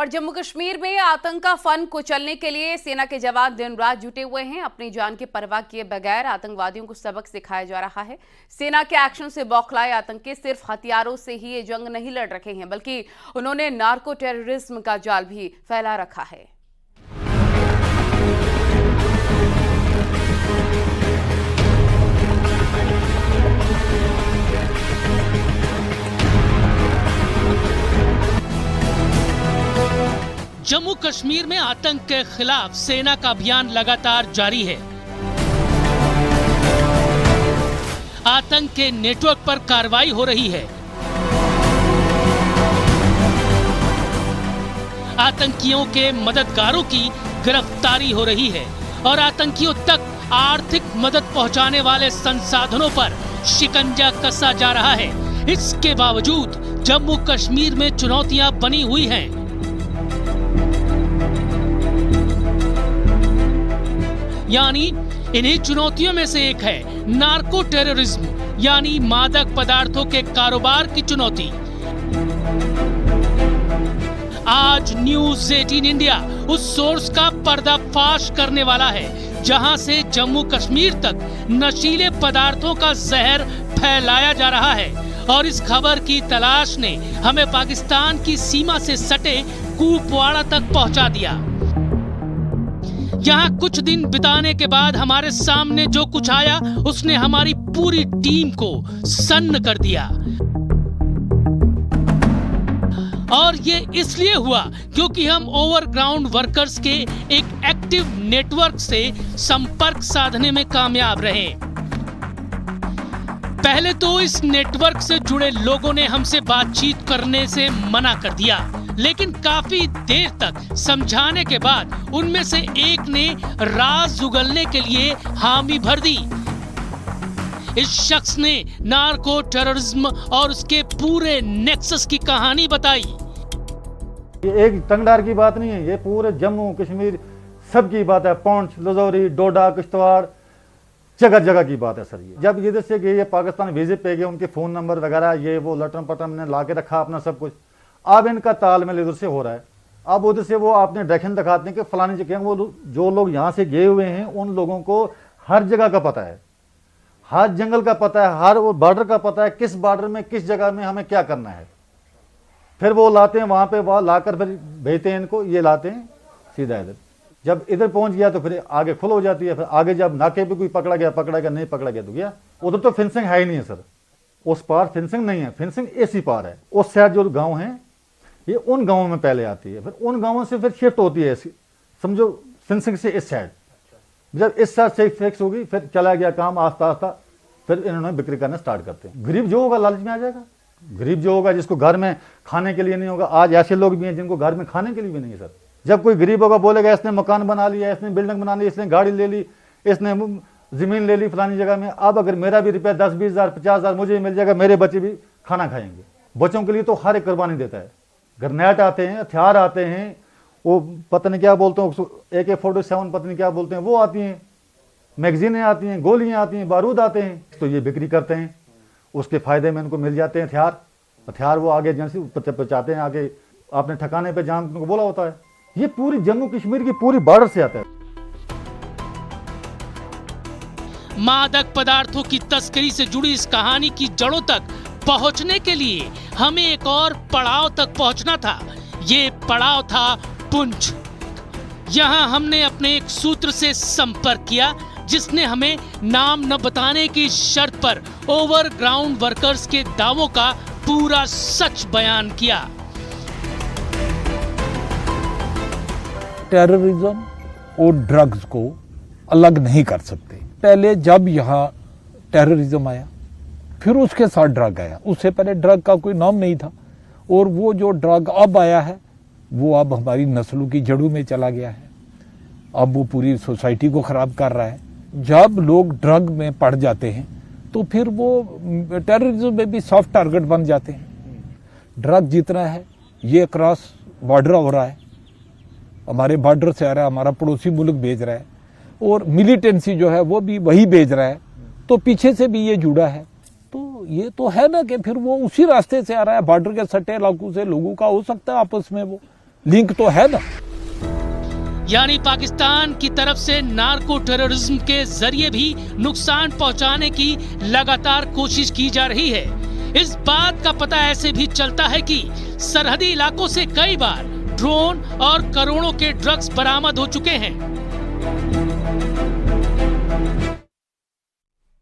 और जम्मू कश्मीर में आतंक का फन कुचलने के लिए सेना के जवान दिन रात जुटे हुए हैं। अपनी जान की परवाह किए बगैर आतंकवादियों को सबक सिखाया जा रहा है। सेना के एक्शन से बौखलाए आतंकी सिर्फ हथियारों से ही ये जंग नहीं लड़ रहे हैं, बल्कि उन्होंने नार्को टेररिज्म का जाल भी फैला रखा है। जम्मू कश्मीर में आतंक के खिलाफ सेना का अभियान लगातार जारी है। आतंक के नेटवर्क पर कार्रवाई हो रही है। आतंकियों के मददगारों की गिरफ्तारी हो रही है और आतंकियों तक आर्थिक मदद पहुंचाने वाले संसाधनों पर शिकंजा कसा जा रहा है। इसके बावजूद जम्मू कश्मीर में चुनौतियां बनी हुई हैं। यानी इन्हीं चुनौतियों में से एक है नार्को टेररिज्म, यानी मादक पदार्थों के कारोबार की चुनौती। आज न्यूज़ 18 इंडिया उस सोर्स का पर्दाफाश करने वाला है जहां से जम्मू कश्मीर तक नशीले पदार्थों का जहर फैलाया जा रहा है। और इस खबर की तलाश ने हमें पाकिस्तान की सीमा से सटे कुपवाड़ा तक पहुंचा दिया। यहाँ कुछ दिन बिताने के बाद हमारे सामने जो कुछ आया उसने हमारी पूरी टीम को सन्न कर दिया। और ये इसलिए हुआ क्योंकि हम ओवरग्राउंड वर्कर्स के एक एक्टिव नेटवर्क से संपर्क साधने में कामयाब रहे। पहले तो इस नेटवर्क से जुड़े लोगों ने हमसे बातचीत करने से मना कर दिया, लेकिन काफी देर तक समझाने के बाद उनमें से एक ने राज उगलने के लिए हामी भर दी। इस शख्स ने नार्को टेररिज्म और उसके पूरे नेक्सस की कहानी बताई। ये एक तंगडार की बात नहीं है, ये पूरे जम्मू कश्मीर सब की बात है। पौंछ, रजौरी, डोडा, किश्तवाड़, जगह जगह की बात है सर। ये जब इधर से गए, ये पाकिस्तान विजिट पे गए, उनके फोन नंबर वगैरह ये वो लटम पटम ने ला के रखा अपना सब कुछ। अब इनका तालमेल इधर से हो रहा है। अब उधर से वो अपने डायरेक्शन दिखाते हैं कि फलानी जगह, वो जो लोग यहाँ से गए हुए हैं उन लोगों को हर जगह का पता है, हर जंगल का पता है, हर वो बॉर्डर का पता है, किस बॉर्डर में किस जगह में हमें क्या करना है। फिर वो लाते हैं वहाँ पे, वहाँ लाकर फिर भेजते हैं इनको, ये लाते हैं सीधा इधर। जब इधर पहुँच गया तो फिर आगे खुल हो जाती है। फिर आगे जब नाके पे कोई पकड़ा गया, नहीं पकड़ा गया तो गया। उधर तो फेंसिंग है ही नहीं है सर, उस पार फेंसिंग नहीं है, फेंसिंग इसी पार है। उस साइड जो गाँव है ये उन गांवों में पहले आती है, फिर उन गांवों से फिर शिफ्ट होती है, समझो फेंसिंग से इस साइड। जब इस साइड से फिक्स होगी फिर चला गया काम आस्ता आस्ता, फिर इन्होंने बिक्री करना स्टार्ट करते हैं। गरीब जो होगा लालच में आ जाएगा। गरीब जो होगा, जिसको घर में खाने के लिए नहीं होगा, आज ऐसे लोग भी हैं जिनको घर में खाने के लिए भी नहीं है सर। जब कोई गरीब होगा बोलेगा इसने मकान बना लिया, इसने बिल्डिंग बना ली, इसने गाड़ी ले ली, इसने जमीन ले ली फलानी जगह में, अब अगर मेरा भी रुपया 10, 20 हजार, 50 हजार मुझे मिल जाएगा, मेरे बच्चे भी खाना खाएंगे। बच्चों के लिए तो हर एक कुर्बानी देता है। ग्रेनेड आते हैं, हथियार आते हैं, वो पता नहीं क्या बोलते हैं, AK-47 पता नहीं क्या बोलते हैं, वो आती हैं, मैगजीनें आती हैं, गोलियां आती हैं, बारूद आते हैं, तो ये बिक्री करते हैं। उसके फायदे में इनको मिल जाते हैं हथियार वो आगे एजेंसी पहुंचाते हैं, आगे अपने ठिकाने पे जहां उनको बोला होता है। ये पूरी जम्मू कश्मीर की पूरी बॉर्डर से आता है। मादक पदार्थों की तस्करी से जुड़ी इस कहानी की जड़ों तक पहुंचने के लिए हमें एक और पड़ाव तक पहुंचना था। ये पड़ाव था पुंछ। यहां हमने अपने एक सूत्र से संपर्क किया जिसने हमें नाम न बताने की शर्त पर ओवरग्राउंड वर्कर्स के दावों का पूरा सच बयान किया। टेररिज्म और ड्रग्स को अलग नहीं कर सकते। पहले जब यहाँ टेररिज्म आया, फिर उसके साथ ड्रग आया। उससे पहले ड्रग का कोई नाम नहीं था। और वो जो ड्रग अब आया है वो अब हमारी नस्लों की जड़ों में चला गया है। अब वो पूरी सोसाइटी को खराब कर रहा है। जब लोग ड्रग में पड़ जाते हैं तो फिर वो टेररिज्म में भी सॉफ्ट टारगेट बन जाते हैं। ड्रग जितना है ये क्रॉस बॉर्डर हो रहा है, हमारे बॉर्डर से आ रहा है, हमारा पड़ोसी मुल्क भेज रहा है, और मिलिटेंसी जो है वो भी वही भेज रहा है। तो पीछे से भी ये जुड़ा है। तो ये तो है ना कि फिर वो उसी रास्ते से आ रहा है, बॉर्डर के सटे इलाकों से लोगों का हो सकता है आपस में वो लिंक तो है ना। यानी पाकिस्तान की तरफ से नार्को टेररिज्म के जरिए भी नुकसान पहुंचाने की लगातार कोशिश की जा रही है। इस बात का पता ऐसे भी चलता है कि सरहदी इलाकों से कई बार ड्रोन और करोड़ों के ड्रग्स बरामद हो चुके हैं।